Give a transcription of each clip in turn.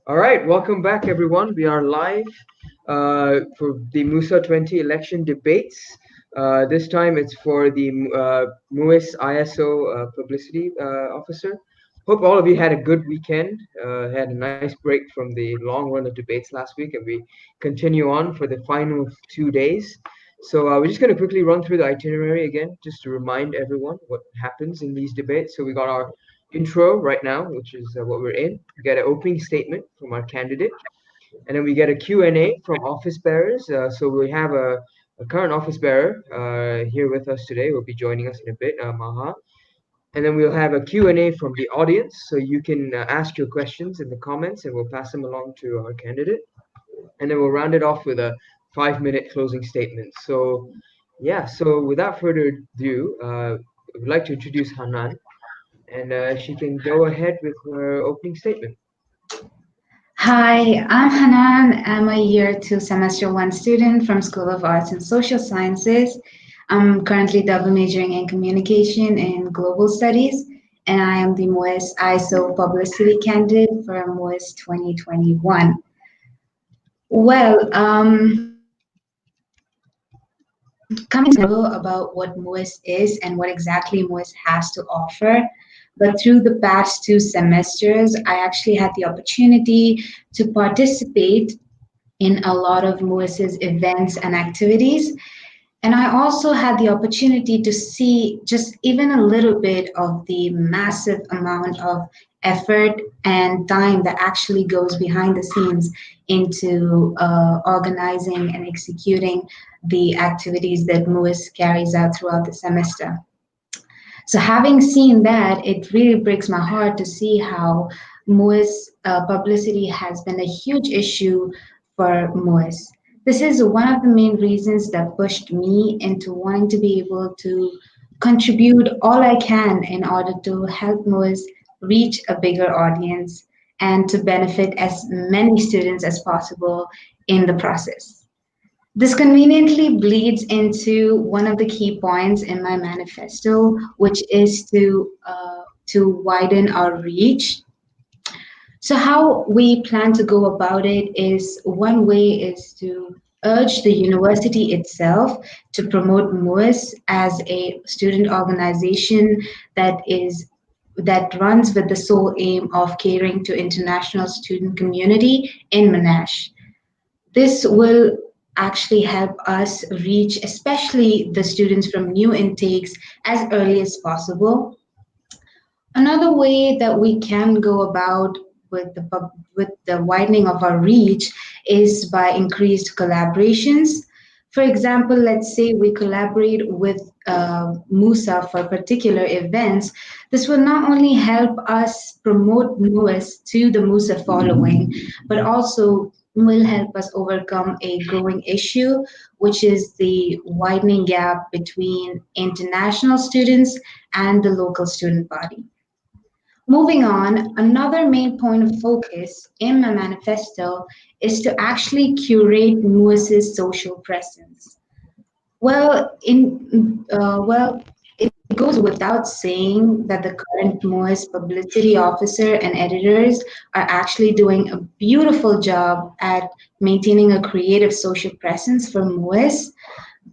All right, welcome back, everyone. We are live for the MUSA 20 election debates. This time it's for the MUISS ISO Publicity Officer. Hope all of you had a good weekend, had a nice break from the long run of debates last week, and we continue on for the final 2 days. So we're just going to quickly run through the itinerary again, just to remind everyone what happens in these debates. So we got our intro right now, which is what we're in. We get an opening statement from our candidate, and then we get a Q&A from office bearers. So we have a current office bearer here with us today. Will be joining us in a bit, Maha. And then we'll have a Q&A from the audience, so you can ask your questions in the comments, and we'll pass them along to our candidate. And then we'll round it off with a 5-minute closing statement. So, yeah. So without further ado, I would like to introduce Hanan, and she can go ahead with her opening statement. Hi, I'm Hanan. I'm a year two semester one student from School of Arts and Social Sciences. I'm currently double majoring in communication and global studies, and I am the MUISS ISO publicity candidate for MUISS 2021. Well, coming to know about what MUISS is and what exactly MUISS has to offer. But through the past 2 semesters, I actually had the opportunity to participate in a lot of MUISS's events and activities. And I also had the opportunity to see just even a little bit of the massive amount of effort and time that actually goes behind the scenes into organizing and executing the activities that MUISS carries out throughout the semester. So having seen that, it really breaks my heart to see how MUISS publicity has been a huge issue for MUISS. This is one of the main reasons that pushed me into wanting to be able to contribute all I can in order to help MUISS reach a bigger audience and to benefit as many students as possible in the process. This conveniently bleeds into one of the key points in my manifesto, which is to widen our reach. So how we plan to go about it is one way is to urge the university itself to promote MUISS as a student organization that runs with the sole aim of catering to international student community in Monash. This will actually help us reach especially the students from new intakes as early as possible. Another way that we can go about with the widening of our reach is by increased collaborations. For example, let's say we collaborate with MUSA for particular events. This will not only help us promote MUISS to the MUSA following, but also will help us overcome a growing issue, which is the widening gap between international students and the local student body. Moving on, another main point of focus in my manifesto is to actually curate MUISS's social presence. Well, it goes without saying that the current MUISS publicity officer and editors are actually doing a beautiful job at maintaining a creative social presence for MUISS.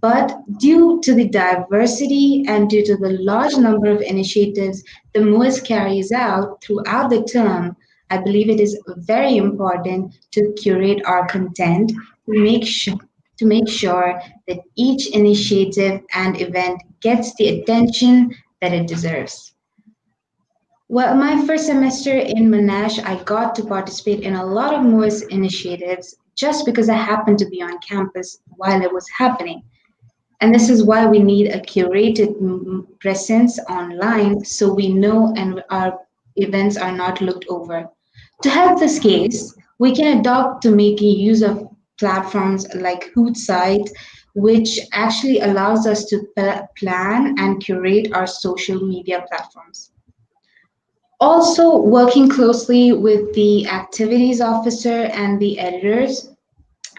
But due to the diversity and due to the large number of initiatives the MUISS carries out throughout the term, I believe it is very important to curate our content to make sure that each initiative and event gets the attention that it deserves. Well, my first semester in Monash, I got to participate in a lot of MUISS initiatives just because I happened to be on campus while it was happening. And this is why we need a curated presence online so we know and our events are not looked over. To help this case, we can adopt to making use of platforms like Hootsuite, which actually allows us to plan and curate our social media platforms. Also, working closely with the activities officer and the editors,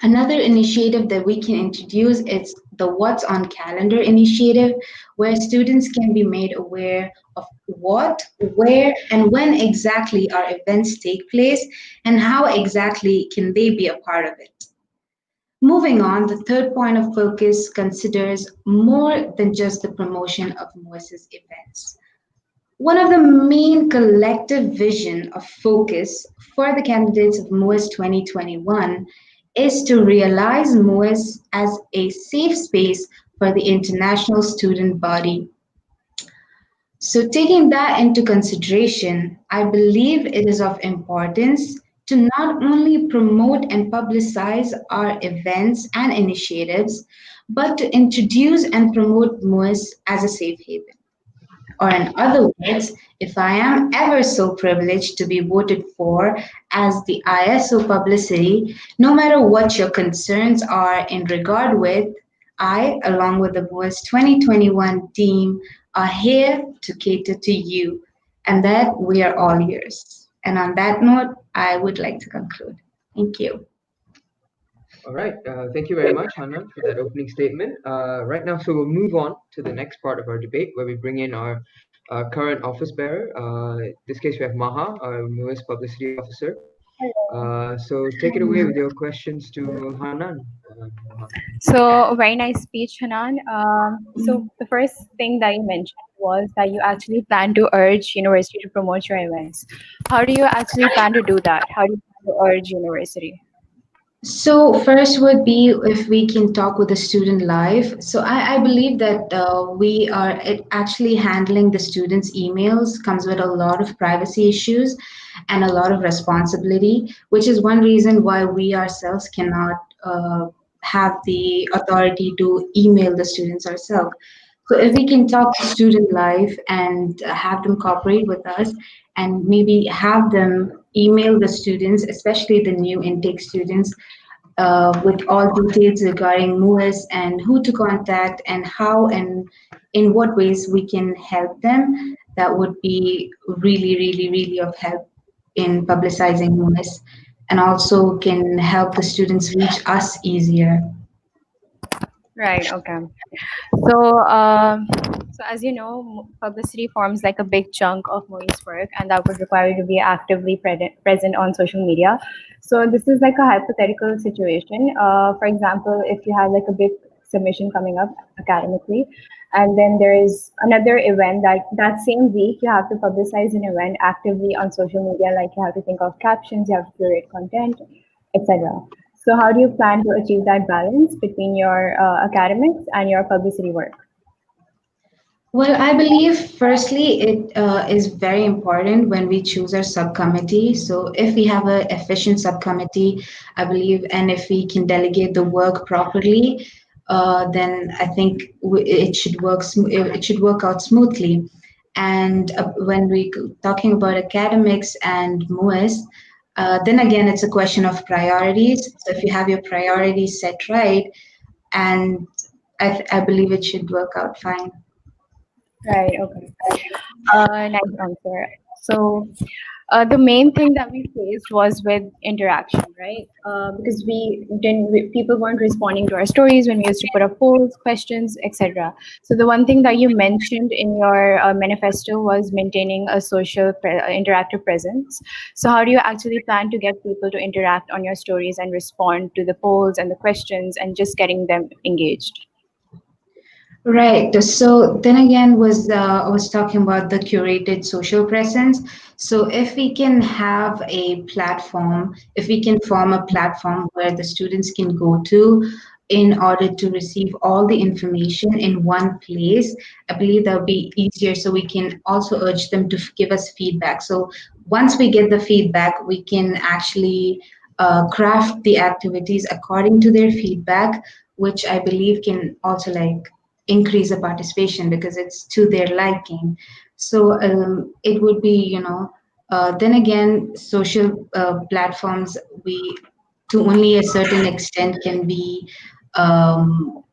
another initiative that we can introduce is the What's on Calendar initiative, where students can be made aware of what, where, and when exactly our events take place, and how exactly can they be a part of it. Moving on, the third point of focus considers more than just the promotion of MUISS's events. One of the main collective vision of focus for the candidates of MUISS 2021 is to realize MUISS as a safe space for the international student body. So, taking that into consideration, I believe it is of importance to not only promote and publicize our events and initiatives, but to introduce and promote MUISS as a safe haven. Or, in other words, if I am ever so privileged to be voted for as the ISO publicity, no matter what your concerns are in regard with, I, along with the MUISS 2021 team, are here to cater to you, and that we are all yours. And on that note, I would like to conclude. Thank you. All right. Thank you very much, Hanan, for that opening statement. Right now, so we'll move on to the next part of our debate where we bring in our current office bearer. In this case, we have Maha, our newest publicity officer. So take it away with your questions to Hanan. Maha. So, a very nice speech, Hanan. So, the first thing that you mentioned was that you actually plan to urge university to promote your events. How do you actually plan to do that? How do you plan to urge university? So first would be if we can talk with the student life. So I believe that we are actually handling the students' emails comes with a lot of privacy issues and a lot of responsibility, which is one reason why we ourselves cannot have the authority to email the students ourselves. So if we can talk to student life and have them cooperate with us and maybe have them email the students, especially the new intake students, with all details regarding MUISS and who to contact and how and in what ways we can help them, that would be really, really, really of help in publicizing MUISS and also can help the students reach us easier. Right, okay. So as you know, publicity forms like a big chunk of MUISS work, and that would require you to be actively present on social media. So this is like a hypothetical situation. For example, if you have like a big submission coming up academically, and then there is another event that same week you have to publicize an event actively on social media, like you have to think of captions, you have to curate content, etc. So how do you plan to achieve that balance between your academics and your publicity work? Well, I believe firstly it is very important when we choose our subcommittee. So if we have an efficient subcommittee, I believe, and if we can delegate the work properly, then I think it should it should work out smoothly. And when we talking about academics and MUISS, then again it's a question of priorities. So if you have your priorities set right, and I believe it should work out fine. Right, okay. Nice answer. So the main thing that we faced was with interaction, right? Because people weren't responding to our stories when we used to put up polls, questions, etc. So the one thing that you mentioned in your manifesto was maintaining a social interactive presence. So how do you actually plan to get people to interact on your stories and respond to the polls and the questions and just getting them engaged? Right. So then again, I was talking about the curated social presence. So if we can have a platform, if we can form a platform where the students can go to in order to receive all the information in one place, I believe that would be easier. So we can also urge them to give us feedback. So once we get the feedback, we can actually craft the activities according to their feedback, which I believe can also like increase the participation because it's to their liking. So it would be, then again, social platforms, we to only a certain extent um,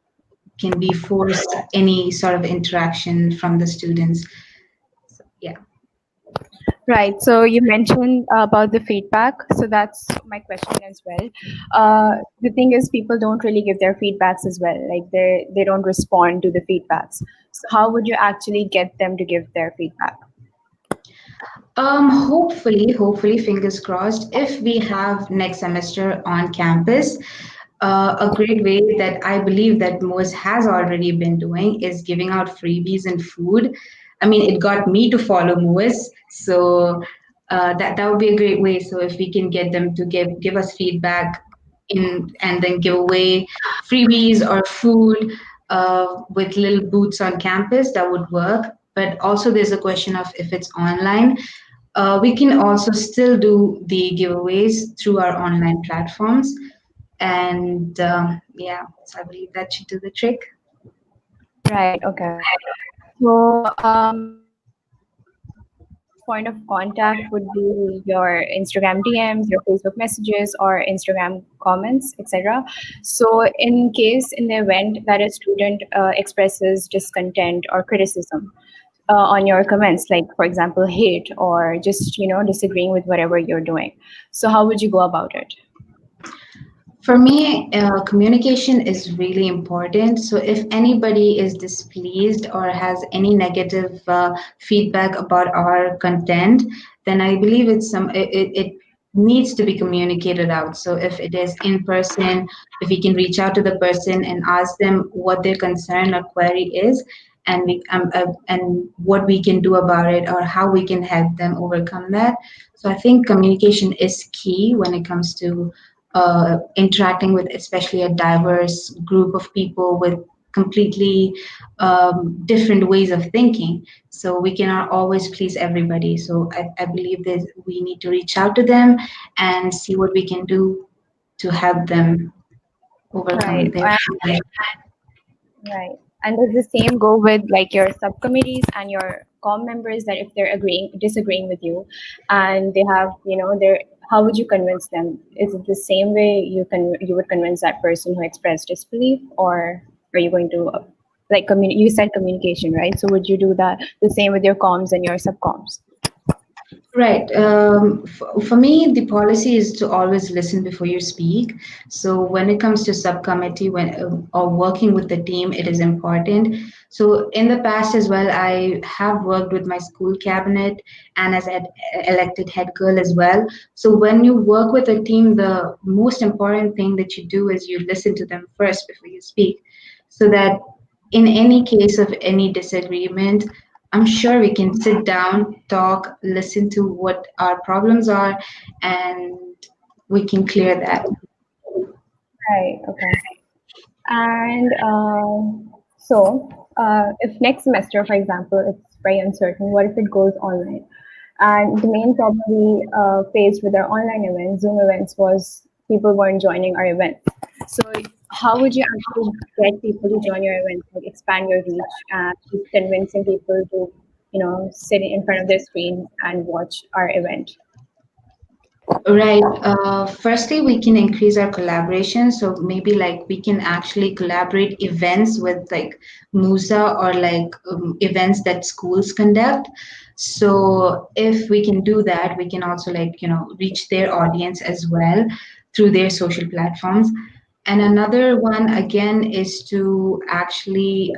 can be forced any sort of interaction from the students. So, yeah. Right. So you mentioned about the feedback. So that's my question as well. The thing is, people don't really give their feedbacks as well. Like they don't respond to the feedbacks. So how would you actually get them to give their feedback? Hopefully, fingers crossed, if we have next semester on campus, a great way that I believe that MUISS has already been doing is giving out freebies and food. I mean, it got me to follow MUISS, so that would be a great way. So if we can get them to give us feedback in and then give away freebies or food with little booths on campus, that would work. But also, there's a question of if it's online, we can also still do the giveaways through our online platforms. And yeah, so I believe that should do the trick. Right. Okay. So the first point of contact would be your Instagram DMs, your Facebook messages, or Instagram comments, etc. So, in case in the event that a student expresses discontent or criticism on your comments, like for example, hate or just disagreeing with whatever you're doing, so how would you go about it? For me, communication is really important. So if anybody is displeased or has any negative feedback about our content, then I believe it needs to be communicated out. So if it is in person, if we can reach out to the person and ask them what their concern or query is, and what we can do about it or how we can help them overcome that. So I think communication is key when it comes to interacting with especially a diverse group of people with completely different ways of thinking. So we cannot always please everybody. So I believe that we need to reach out to them and see what we can do to help them overcome Right. their fears. Right. And does the same go with like your subcommittees and your com members that if they're disagreeing with you and they have, their how would you convince them? Is it the same way you would convince that person who expressed disbelief, or are you going to like you said communication, right? So would you do that the same with your comms and your subcoms? Right. For me, the policy is to always listen before you speak. So when it comes to subcommittee, when or working with the team, it is important. So in the past as well, I have worked with my school cabinet and as elected head girl as well. So when you work with a team, the most important thing that you do is you listen to them first before you speak, so that in any case of any disagreement, I'm sure we can sit down, talk, listen to what our problems are, and we can clear that. Right. Okay. And if next semester, for example, it's very uncertain, what if it goes online? And the main problem we faced with our online events, Zoom events, was people weren't joining our events. So, how would you actually get people to join your event, like expand your reach and keep convincing people to, sit in front of their screen and watch our event? Right. Firstly, we can increase our collaboration. So maybe like we can actually collaborate events with like MUSA or like events that schools conduct. So if we can do that, we can also like, reach their audience as well through their social platforms. And another one again is to actually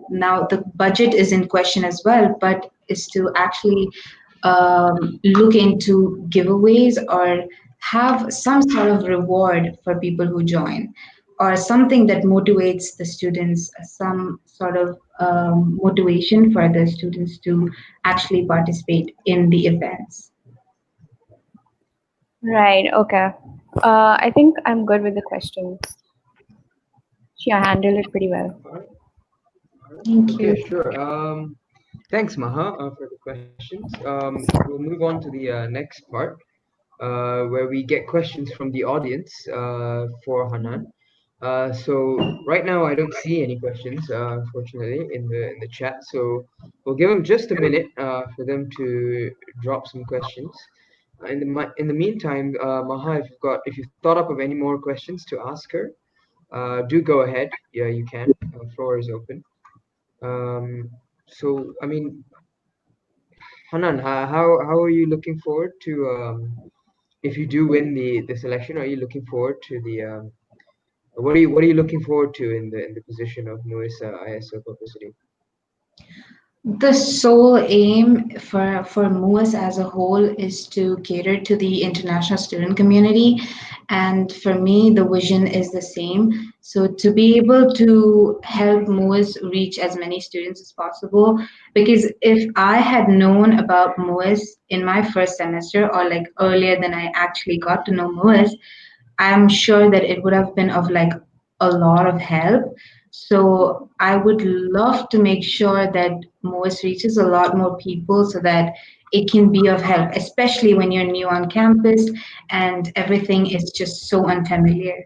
now the budget is in question as well, but is to actually look into giveaways or have some sort of reward for people who join or something that motivates the students, some sort of motivation for the students to actually participate in the events. Right. Okay. I think I'm good with the questions. She handled it pretty well. All right. All right. Thank Okay, you. sure. Thanks, Maha, for the questions. We'll move on to the next part, where we get questions from the audience for Hanan. So right now I don't see any questions, unfortunately, in the chat. So we'll give them just a minute for them to drop some questions. In the meantime, Maha, if you've thought up of any more questions to ask her, do go ahead. Yeah, you can. Floor is open. So I mean, Hanan, how are you looking forward to if you do win the selection? Are you looking forward to the what are you looking forward to in the position of MUISS ISO Publicity? The sole aim for MUISS as a whole is to cater to the international student community. And for me, the vision is the same. So to be able to help MUISS reach as many students as possible, because if I had known about MUISS in my first semester or like earlier than I actually got to know MUISS, I'm sure that it would have been of like a lot of help. So I would love to make sure that MOIS reaches a lot more people so that it can be of help, especially when you're new on campus and everything is just so unfamiliar.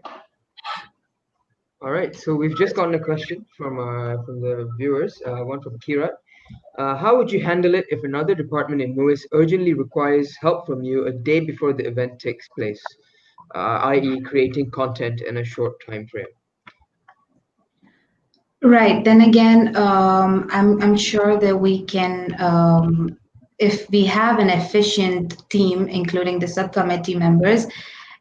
All right, so we've just gotten a question from the viewers, one from Kirat. How would you handle it if another department in MUIS urgently requires help from you a day before the event takes place, i.e., creating content in a short time frame? Right. Then again, I'm sure that we can, if we have an efficient team, including the subcommittee members,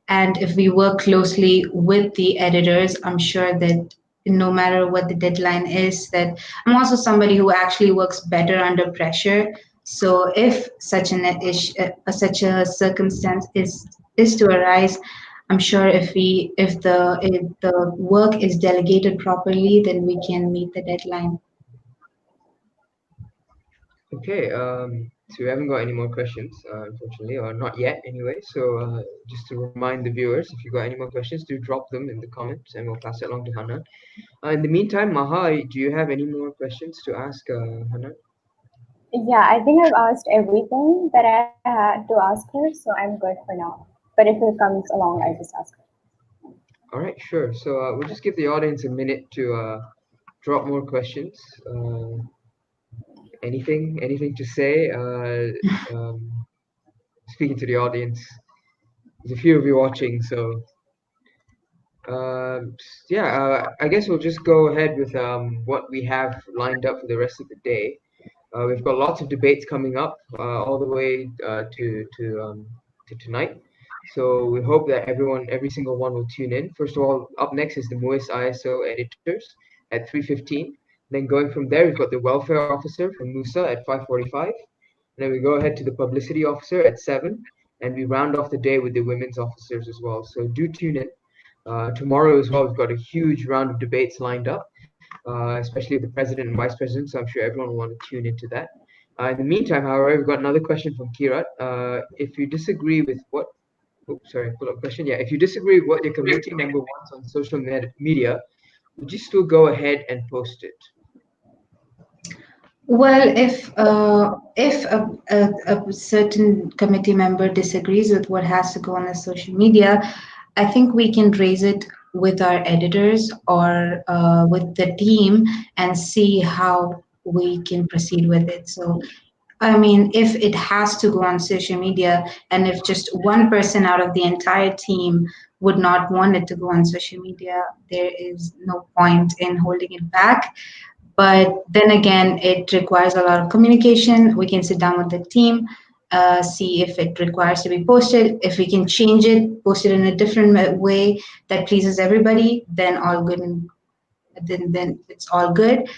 and if we work closely with the editors, I'm sure that no matter what the deadline is, that I'm also somebody who actually works better under pressure. So if such a circumstance is to arise, I'm sure if the work is delegated properly, then we can meet the deadline. Okay, so we haven't got any more questions, unfortunately, or not yet anyway. So just to remind the viewers, if you got any more questions, do drop them in the comments and we'll pass it along to Hanan. In the meantime, Maha, do you have any more questions to ask Hanan? Yeah, I think I've asked everything that I had to ask her, so I'm good for now. But if it comes along, I'll just ask her. All right, sure. So we'll just give the audience a minute to drop more questions. Anything to say? Speaking to the audience, there's a few of you watching, so yeah, I guess we'll just go ahead with what we have lined up for the rest of the day. We've got lots of debates coming up all the way to tonight. So we hope that every single one will tune in. First of all, up next is the MUISS ISO editors at 3:15. Then going from there, we've got the welfare officer from MUSA at 5:45. And then we go ahead to the publicity officer at 7. And we round off the day with the women's officers as well. So do tune in. Tomorrow as well, we've got a huge round of debates lined up, especially with the president and vice president. So I'm sure everyone will want to tune into that. In the meantime, however, we've got another question from Kirat. If you disagree with what, sorry, pull up question. Yeah, if you disagree with what your community member wants on social media, would you still go ahead and post it? Well, if a certain committee member disagrees with what has to go on the social media, I think we can raise it with our editors or with the team and see how we can proceed with it. So, I mean, if it has to go on social media, and if just one person out of the entire team would not want it to go on social media, there is no point in holding it back. But then again, it requires a lot of communication. We can sit down with the team, see if it requires to be posted. If we can change it, post it in a different way that pleases everybody, then all good. And then it's all good.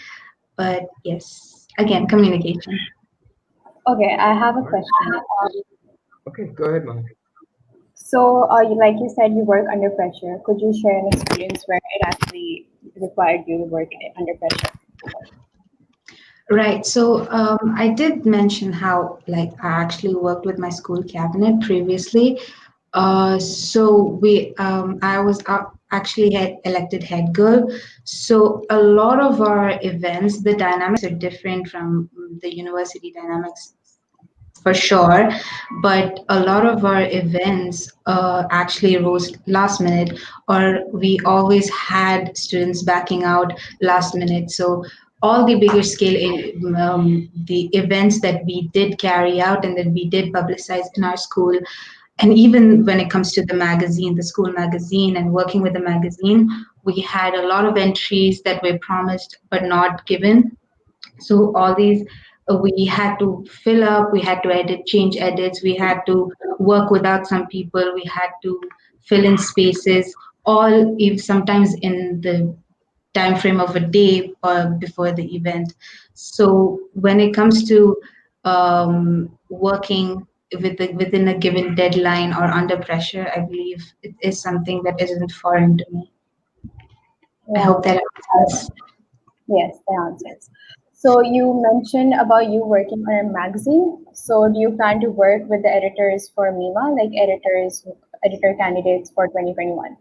But yes, again, communication. Okay, I have a question. Okay, go ahead, Maha. So, like you said, you work under pressure. Could you share an experience where it actually required you to work under pressure? Right. So I did mention how like I actually worked with my school cabinet previously. I was actually elected head girl. So a lot of our events, the dynamics are different from the university dynamics for sure, but a lot of our events actually rose last minute, or we always had students backing out last minute. So all the bigger scale the events that we did carry out and that we did publicize in our school, and even when it comes to the magazine, the school magazine, and working with the magazine, we had a lot of entries that were promised but not given. So all these we had to fill up, we had to edit, change edits, we had to work without some people, we had to fill in spaces, all if sometimes in the time frame of a day before the event. So when it comes to working within a given deadline or under pressure, I believe it is something that isn't foreign to me. I Yeah. hope that answers. Yes, the answers. So you mentioned about you working on a magazine. So do you plan to work with the editors for MIMA, like editor candidates for 2021?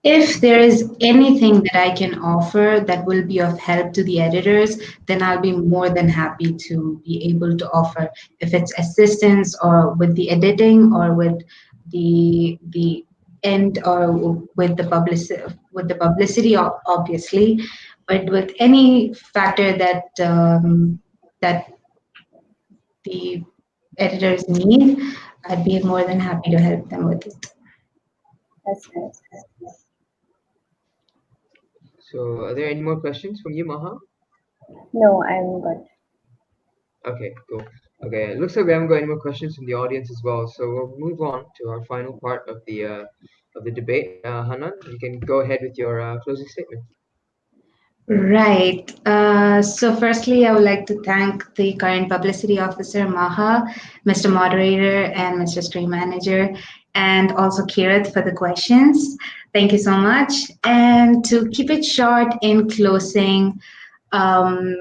If there is anything that I can offer that will be of help to the editors, then I'll be more than happy to be able to offer. If it's assistance or with the editing or with the end or with the publicity, obviously, but with any factor that the editors need, I'd be more than happy to help them with it. That's nice. So, are there any more questions from you, Maha? No, I'm good. Okay, cool. Okay, it looks like we haven't got any more questions from the audience as well. So we'll move on to our final part of the debate. Hanan, you can go ahead with your closing statement. Right. So, firstly, I would like to thank the current publicity officer, Maha, Mr. Moderator, and Mr. Stream Manager, and also Kirat for the questions. Thank you so much. And to keep it short in closing, um,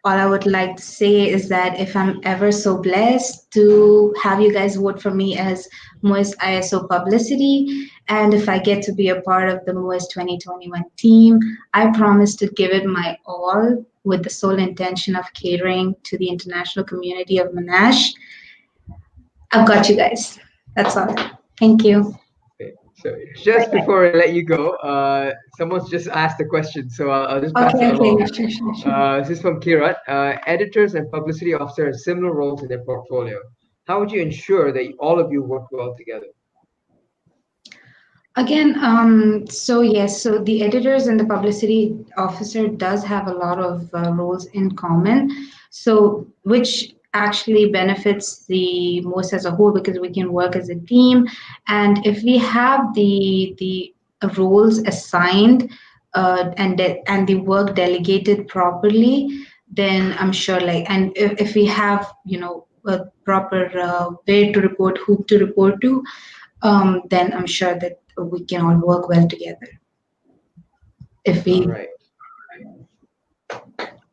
all I would like to say is that if I'm ever so blessed to have you guys vote for me as MUISS ISO Publicity, and if I get to be a part of the MUISS 2021 team, I promise to give it my all with the sole intention of catering to the international community of Monash. I've got you guys. That's all. Thank you. Okay. So just before I let you go, someone's just asked a question, so I'll just pass it Okay, along. sure. This is from Kirat. Editors and publicity officers have similar roles in their portfolio. How would you ensure that all of you work well together? Again, so yes, so the editors and the publicity officer does have a lot of roles in common. So which actually benefits the most as a whole because we can work as a team. And if we have the roles assigned and the work delegated properly, then I'm sure and if we have a proper way to report, who to report to, then I'm sure that we can all work well together. If All we right.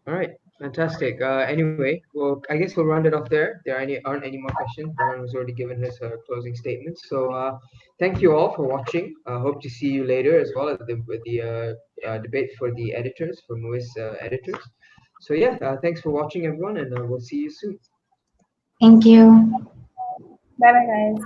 All right. Fantastic. Anyway, well, I guess we'll round it off there. There aren't any more questions. Hanan has already given his closing statements. So thank you all for watching. I hope to see you later as well at the debate for the editors, for MUISS editors. So yeah, thanks for watching everyone, and we'll see you soon. Thank you. Bye bye, guys.